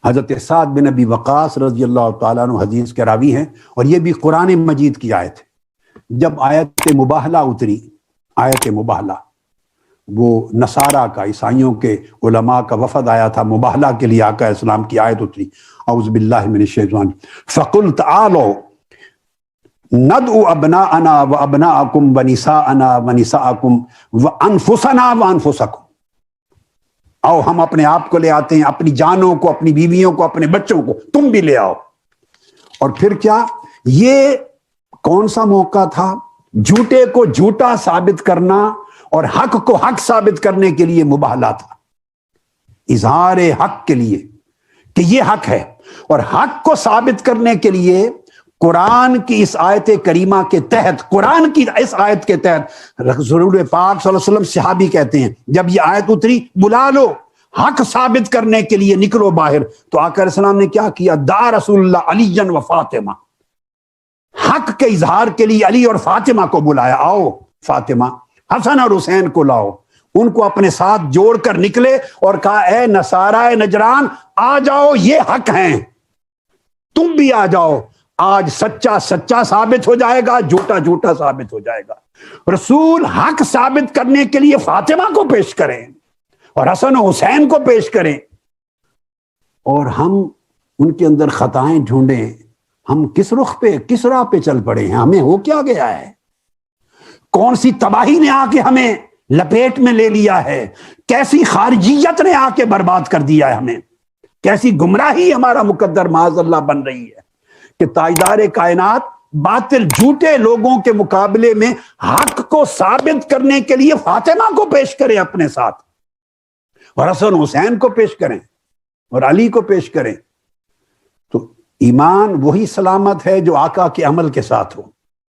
حضرت سعد بن ابی وقاص رضی اللہ تعالیٰ عنہ حدیث کے راوی ہیں، اور یہ بھی قرآن مجید کی آیت ہے۔ جب آیت مباہلہ اتری، آیت مباہلہ، وہ نصارہ کا، عیسائیوں کے علماء کا وفد آیا تھا مباہلہ کے لیے، آقا اسلام کی آیت اتری، اعوذ باللہ من الشیطان فَقُلْ تَعَالَوْا نَدْعُ أَبْنَاءَنَا وَأَبْنَاءَكُمْ وَنِسَاءَنَا وَنِسَاءَكُمْ وَأَنفُسَنَا وَأَنفُسَكُمْ، آؤ ہم اپنے آپ کو لے آتے ہیں، اپنی جانوں کو، اپنی بیویوں کو، اپنے بچوں کو، تم بھی لے آؤ۔ اور پھر کیا، یہ کون سا موقع تھا؟ جھوٹے کو جھوٹا ثابت کرنا اور حق کو حق ثابت کرنے کے لیے مباہلہ تھا، اظہار حق کے لیے کہ یہ حق ہے، اور حق کو ثابت کرنے کے لیے قرآن کی اس آیت کریمہ کے تحت، قرآن کی اس آیت کے تحت رسول پاک صلی اللہ علیہ وسلم صحابی کہتے ہیں جب یہ آیت اتری بلا لو، حق ثابت کرنے کے لیے نکلو باہر، تو آقا علیہ السلام نے کیا کیا؟ دعا رسول اللہ علی و فاطمہ، حق کے اظہار کے لیے علی اور فاطمہ کو بلایا، آؤ فاطمہ، حسن اور حسین کو لاؤ، ان کو اپنے ساتھ جوڑ کر نکلے اور کہا اے نصارہ نجران آ جاؤ، یہ حق ہیں، تم بھی آ جاؤ، آج سچا سچا ثابت ہو جائے گا، جھوٹا جھوٹا ثابت ہو جائے گا۔ رسول حق ثابت کرنے کے لیے فاطمہ کو پیش کریں اور حسن و حسین کو پیش کریں، اور ہم ان کے اندر خطائیں ڈھونڈیں، ہم کس رخ پہ، کس راہ پہ چل پڑے ہیں؟ ہمیں ہو کیا گیا ہے؟ کون سی تباہی نے آ کے ہمیں لپیٹ میں لے لیا ہے؟ کیسی خارجیت نے آ کے برباد کر دیا ہے ہمیں؟ کیسی گمراہی ہمارا مقدر معاذ اللہ بن رہی ہے کہ تاجدار کائنات باطل جھوٹے لوگوں کے مقابلے میں حق کو ثابت کرنے کے لیے فاطمہ کو پیش کریں اپنے ساتھ، اور حسن حسین کو پیش کریں اور علی کو پیش کریں۔ تو ایمان وہی سلامت ہے جو آقا کے عمل کے ساتھ ہو۔